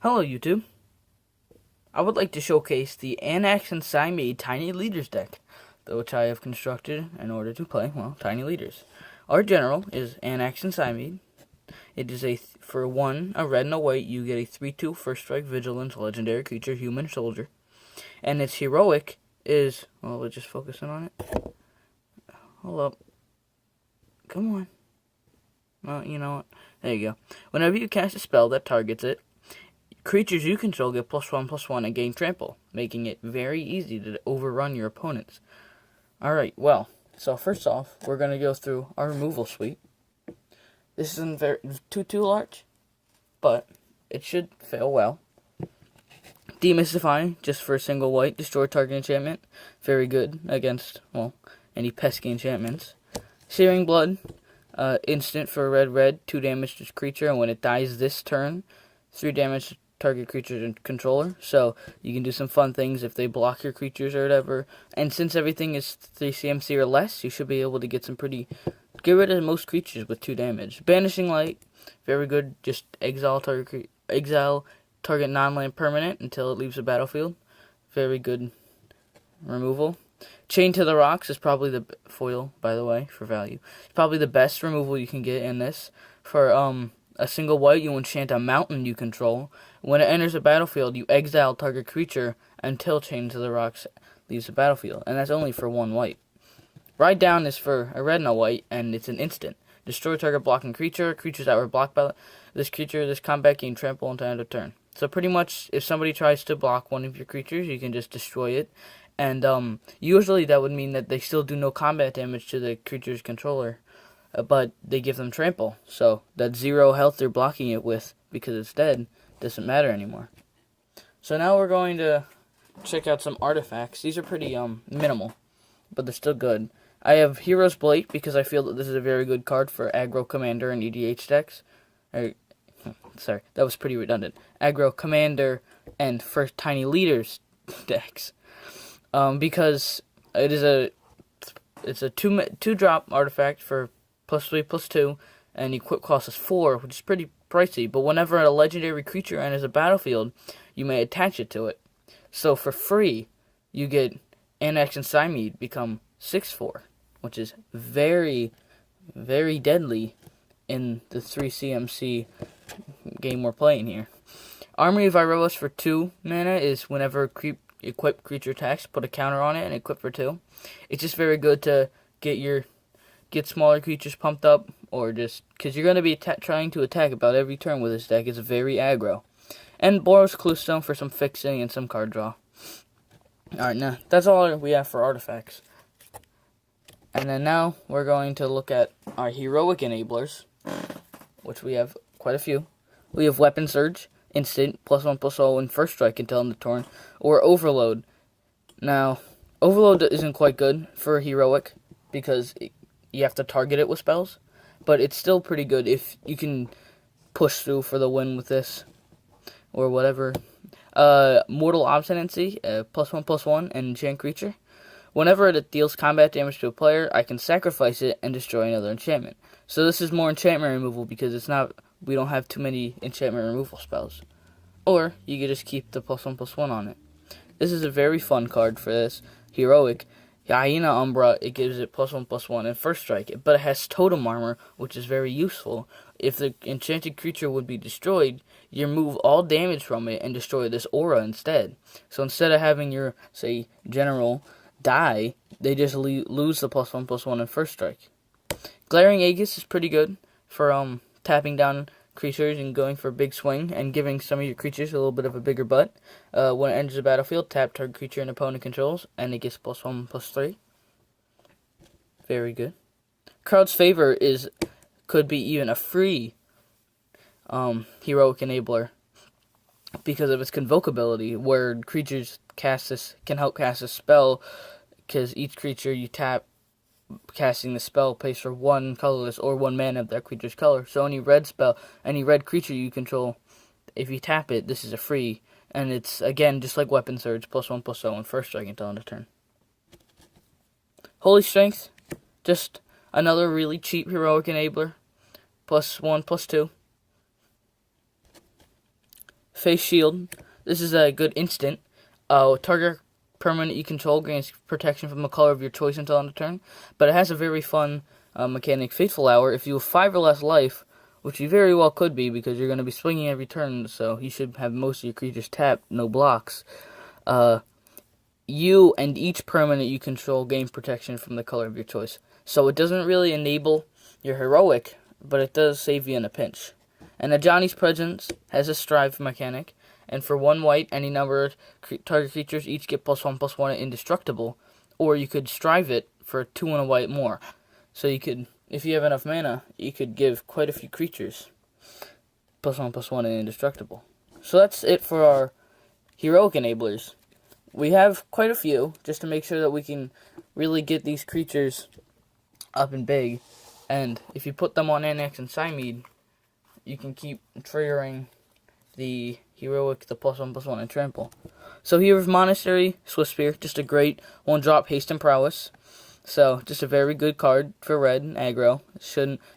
Hello YouTube. I would like to showcase the Anax and Cymede Tiny Leaders deck, which I have constructed in order to play, Tiny Leaders. Our general is Anax and Cymede. It is for a red and a white, you get a 3/2 first strike vigilance legendary creature, human soldier. And its heroic is, we're just focusing on it. Hold up. Come on. Well, you know what? There you go. Whenever you cast a spell that targets it, creatures you control get +1/+1 and gain trample, making it very easy to overrun your opponents. Alright, well, so first off, we're going to go through our removal suite. This isn't too large, but it should fail well. Demystify, just for a single white, destroy target enchantment. Very good against, any pesky enchantments. Searing Blood, instant for red, 2 damage to creature, and when it dies this turn, 3 damage to target creature and controller. So you can do some fun things if they block your creatures or whatever. And since everything is 3 CMC or less, you should be able to get get rid of most creatures with 2 damage. Banishing Light, very good. Just exile target non-land permanent until it leaves the battlefield. Very good removal. Chain to the Rocks is probably the foil, by the way, for value. It's probably the best removal you can get in this. For a single white, you enchant a mountain you control. When it enters the battlefield, you exile target creature until Chain to the Rocks leaves the battlefield, and that's only for 1 white. Ride Down is for a red and a white, and it's an instant. Destroy target blocking creature. Creatures that were blocked by this creature, this combat gain trample until end of turn. So pretty much, if somebody tries to block one of your creatures, you can just destroy it. And usually that would mean that they still do no combat damage to the creature's controller, but they give them trample. So that 0 health they're blocking it with, because it's dead, doesn't matter anymore. So now we're going to check out some artifacts. These are pretty minimal, but they're still good. I have Hero's Blade because I feel that this is a very good card for aggro commander and EDH decks. Sorry, that was pretty redundant. Aggro commander and for Tiny Leaders decks. Because it's a 2-drop artifact for +3/+2, and equip cost is 4, which is pretty pricey. But whenever a legendary creature enters a battlefield, you may attach it to it. So for free, you get Anax and Cymede become 6/4, which is very, very deadly in the 3 CMC game we're playing here. Armory of Iroas for 2 mana is whenever equip creature attacks, put a counter on it and equip for 2. It's just very good to get smaller creatures pumped up, or just because you're going to be trying to attack about every turn with this deck. It's very aggro. And Boros Cluestone for some fixing and some card draw. Alright, now that's all we have for artifacts. And then now we're going to look at our heroic enablers, which we have quite a few. We have Weapon Surge, instant, +1/+0 and first strike until end of turn, or Overload. Now, Overload isn't quite good for heroic because you have to target it with spells, but it's still pretty good if you can push through for the win with this, or whatever. Mortal Obstinacy, +1/+1 and enchant creature. Whenever it deals combat damage to a player, I can sacrifice it and destroy another enchantment. So this is more enchantment removal because we don't have too many enchantment removal spells. Or you can just keep the +1/+1 on it. This is a very fun card for this. Heroic. Hyena Umbra, it gives it +1/+1 and first strike, but it has totem armor, which is very useful. If the enchanted creature would be destroyed, you remove all damage from it and destroy this aura instead. So instead of having your, say, general die, they just lose the +1/+1 and first strike. Glaring Aegis is pretty good for tapping down creatures and going for a big swing and giving some of your creatures a little bit of a bigger butt. When it enters the battlefield, tap target creature an opponent controls, and it gets +1/+3. Very good. Crowd's Favor could be even a free heroic enabler because of its convocability, where creatures can help cast a spell, because each creature you tap casting the spell pays for 1 colorless or 1 mana of that creature's color. So any red creature you control, if you tap it, this is a free, and it's again just like Weapon Surge, +1/+0 and first strike until end of turn. Holy Strength, just another really cheap heroic enabler, +1/+2. Face Shield. This is a good instant. Target permanent you control gains protection from a color of your choice until end of turn. But it has a very fun mechanic, Fateful Hour. If you have 5 or less life, which you very well could be because you're going to be swinging every turn, so you should have most of your creatures tapped, no blocks. You and each permanent you control gain protection from the color of your choice. So it doesn't really enable your heroic, but it does save you in a pinch. And Johnny's Presence has a strive mechanic, and for 1 white, any number of target creatures each get +1/+1 and indestructible, or you could strive it for 2 and a white more. So you could, if you have enough mana, you could give quite a few creatures +1/+1 and indestructible. So that's it for our heroic enablers. We have quite a few, just to make sure that we can really get these creatures up and big. And if you put them on Anax and Cymede, you can keep triggering the heroic, the +1/+1, and trample. So here's Monastery, Swift Spear, just a great 1-drop haste and prowess. So just a very good card for red and aggro.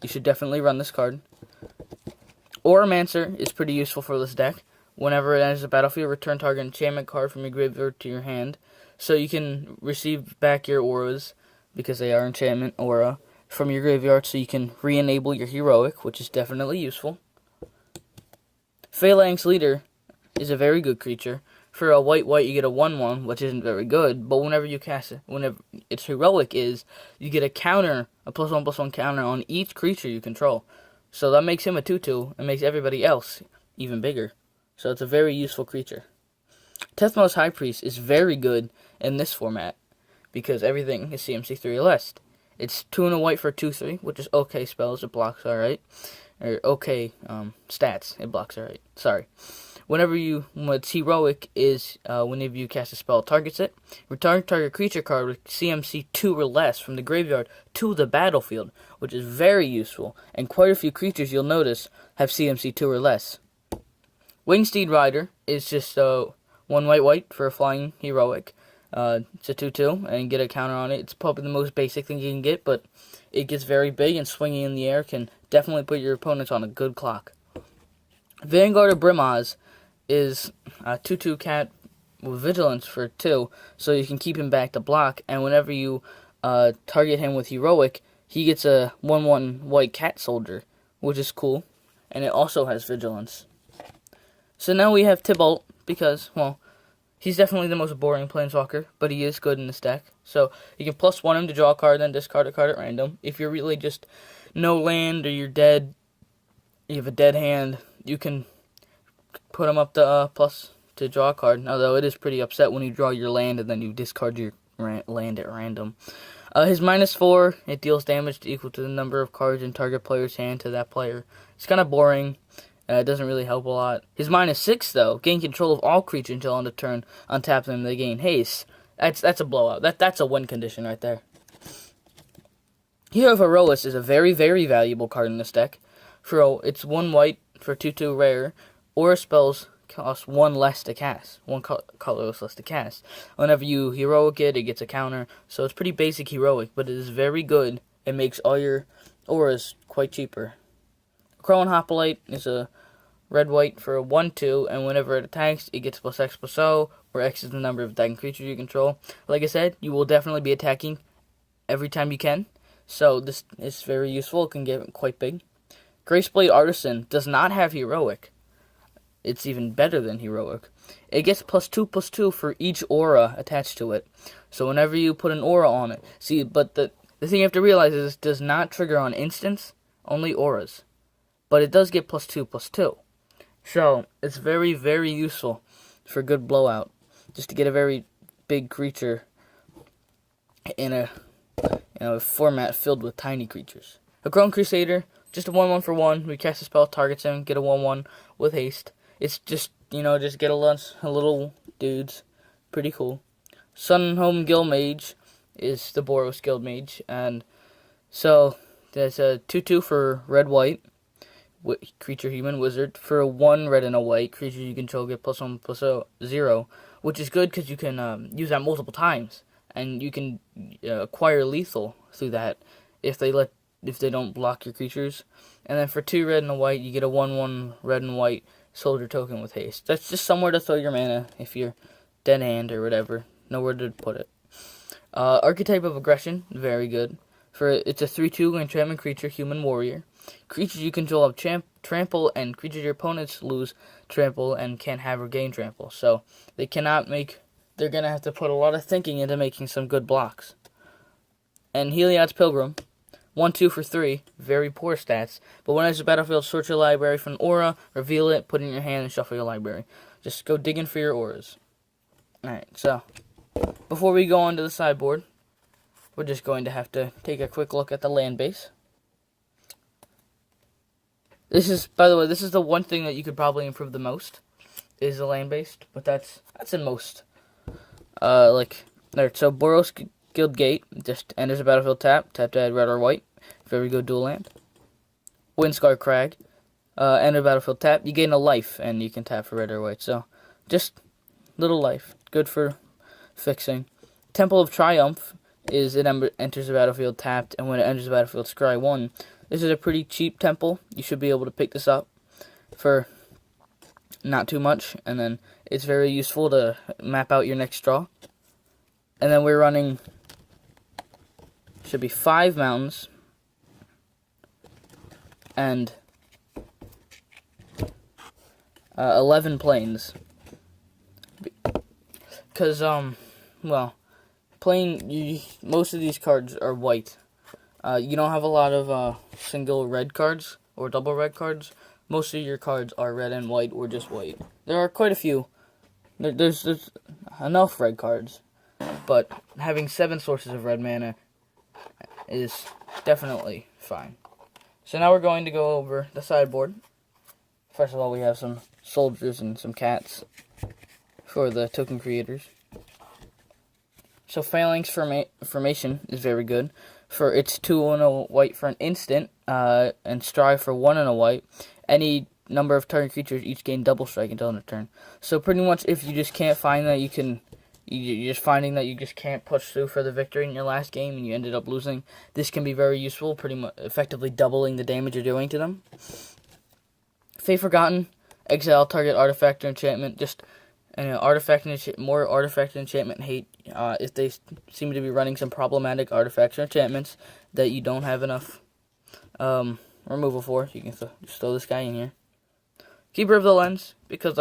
You should definitely run this card. Oromancer is pretty useful for this deck. Whenever it enters the battlefield, return target enchantment card from your graveyard to your hand. So you can receive back your auras, because they are enchantment aura, from your graveyard, so you can re-enable your heroic, which is definitely useful. Phalanx Leader is a very good creature. For a white, you get a 1/1, which isn't very good, but whenever you cast it, whenever its heroic is, you get a counter, a +1/+1 counter on each creature you control. So that makes him a 2/2, and makes everybody else even bigger. So it's a very useful creature. Tethmos High Priest is very good in this format, because everything is CMC 3 or less. It's 2 and a white for 2/3, which is okay spells, it blocks alright. Or okay stats, it blocks alright. Sorry. What's heroic is whenever you cast a spell, it targets it. Return target creature card with CMC 2 or less from the graveyard to the battlefield, which is very useful. And quite a few creatures you'll notice have CMC 2 or less. Wingsteed Rider is just 1 white for a flying heroic. It's a 2/2, and get a counter on it. It's probably the most basic thing you can get, but it gets very big, and swinging in the air can definitely put your opponents on a good clock. Vanguard of Brimaz is a 2/2 cat with vigilance for 2, so you can keep him back to block, and whenever you target him with heroic, he gets a 1/1 white cat soldier, which is cool, and it also has vigilance. So now we have Tybalt, because, well, he's definitely the most boring planeswalker, but he is good in this deck. So you can +1 him to draw a card, then discard a card at random. If you're really just no land, or you're dead, you have a dead hand, you can put him up to plus to draw a card. Although it is pretty upset when you draw your land and then you discard your land at random. His -4, it deals damage equal to the number of cards in target player's hand to that player. It's kind of boring. It doesn't really help a lot. His -6, though, gain control of all creatures until on the turn. Untap them, they gain haste. That's a blowout. That's a win condition right there. Hero of Herois is a very, very valuable card in this deck. It's 1 white for 2/2 rare. Aura spells cost 1 less to cast. 1 colorless less to cast. Whenever you heroic it gets a counter. So it's pretty basic heroic, but it is very good. It makes all your auras quite cheaper. Crone Hoplite is a red-white for a 1/2, and whenever it attacks, it gets +X/+O, where X is the number of attacking creatures you control. Like I said, you will definitely be attacking every time you can, so this is very useful. It can get quite big. Graceblade Artisan does not have heroic. It's even better than heroic. It gets +2/+2 for each aura attached to it, so whenever you put an aura on it. See, but the thing you have to realize is this does not trigger on instants, only auras. But it does get +2/+2. So, it's very, very useful for good blowout. Just to get a very big creature in a format filled with tiny creatures. A Crone Crusader, just a 1/1 for 1. We cast a spell, targets him, get a 1/1 with haste. It's just, just get a little dudes. Pretty cool. Sunhome Guildmage is the Boros Guildmage. And so, there's a 2/2 for red-white. Creature human wizard for a 1 red and a white. Creature you control get +1/+0, which is good because you can use that multiple times, and you can acquire lethal through that if they don't block your creatures. And then for 2 red and a white, you get a 1/1 red and white soldier token with haste. That's just somewhere to throw your mana if you're dead hand or whatever. Nowhere to put it. Archetype of Aggression, very good. It's a 3/2 enchantment creature, human warrior. Creatures you control have trample, and creatures your opponents lose trample and can't have or gain trample. So they cannot make. They're gonna have to put a lot of thinking into making some good blocks. And Heliod's Pilgrim, 1/2 for 3, very poor stats. But when it's a battlefield, sort your library for an aura, reveal it, put it in your hand, and shuffle your library. Just go digging for your auras. Alright, so before we go on to the sideboard, we're just going to have to take a quick look at the land base. This is, by the way, this is the one thing that you could probably improve the most, is the land based, but that's in most. So Boros Guild Gate just enters the battlefield tap to add red or white. Very good dual land. Windscar Crag, enter battlefield tap. You gain a life, and you can tap for red or white. So, just little life. Good for fixing. Temple of Triumph enters the battlefield tapped, and when it enters the battlefield, scry 1. This is a pretty cheap temple. You should be able to pick this up for not too much, and then it's very useful to map out your next draw. And then we're running, should be 5 mountains and 11 plains. Because, most of these cards are white. You don't have a lot of single red cards or double red cards. Most of your cards are red and white or just white. There are quite a few. There's enough red cards. But having 7 sources of red mana is definitely fine. So now we're going to go over the sideboard. First of all, we have some soldiers and some cats for the token creators. So Phalanx Formation is very good. It's 2 and a white for an instant, and Strive for 1 and a white. Any number of target creatures each gain double strike until end of turn. So pretty much if you just can't find that you're just finding that you just can't push through for the victory in your last game and you ended up losing, this can be very useful, pretty much effectively doubling the damage you're doing to them. Fate Forgotten, exile target artifact or enchantment, just more artifact and enchantment hate. If they seem to be running some problematic artifacts or enchantments that you don't have enough removal for, you can just throw this guy in here. Keeper of the Lens, because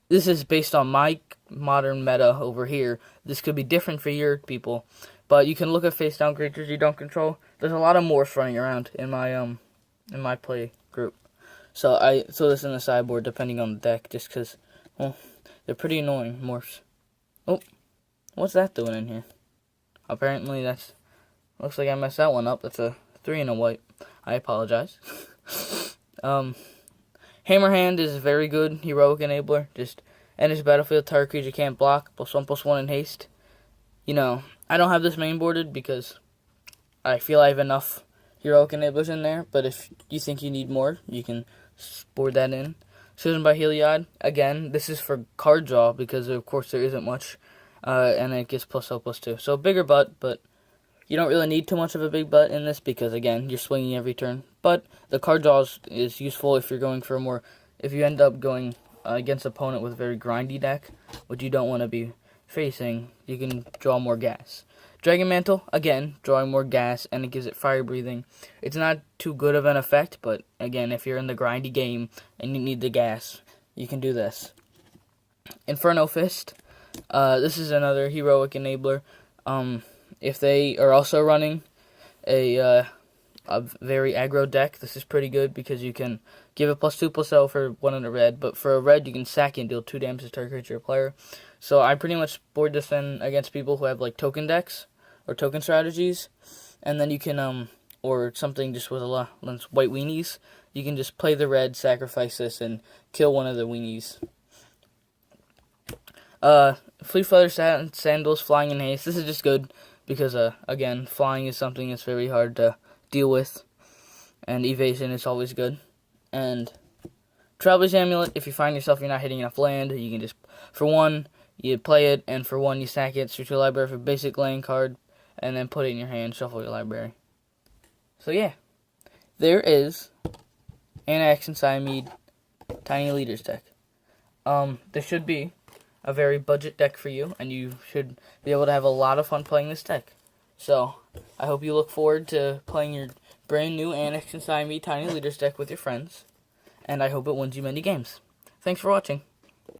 this is based on my modern meta over here. This could be different for your people, but you can look at face down creatures you don't control. There's a lot of morphs running around in my play group, so I throw this in the sideboard depending on the deck, just because they're pretty annoying morphs. Oh, what's that doing in here? Apparently looks like I messed that one up. That's a 3 and a white. I apologize. Hammerhand is very good heroic enabler. Just enters battlefield, target creature can't block, +1/+1 in haste. I don't have this mainboarded because I feel I have enough heroic enablers in there, but if you think you need more, you can board that in. Chosen by Heliod, again, this is for card draw because of course there isn't much, and it gets +0/+2. So bigger butt, but you don't really need too much of a big butt in this because, again, you're swinging every turn. But the card draw is useful if you're going for if you end up going against an opponent with a very grindy deck, which you don't want to be facing, you can draw more gas. Dragon Mantle, again, drawing more gas, and it gives it fire breathing. It's not too good of an effect, but, again, if you're in the grindy game and you need the gas, you can do this. Inferno Fist, this is another heroic enabler. If they are also running a very aggro deck, this is pretty good because you can give it +2/+0 for 1 in a red, but for a red you can sack it and deal 2 damage to target creature or player. So I pretty much board this in against people who have token decks or token strategies, and then you can or something just with a lot of white weenies. You can just play the red, sacrifice this, and kill one of the weenies. Fleet Feather Sandals, Flying in Haste. This is just good because, again, flying is something that's very hard to deal with, and evasion is always good. And Traveler's Amulet, if you find yourself you're not hitting enough land, you can just, for 1, you play it, and for 1, you sack it, search your library for basic land card, and then put it in your hand, shuffle your library. So yeah, there is Anax and Cymede Tiny Leaders deck. This should be a very budget deck for you, and you should be able to have a lot of fun playing this deck. So, I hope you look forward to playing your brand new Anax and Cymede Tiny Leaders deck with your friends, and I hope it wins you many games. Thanks for watching.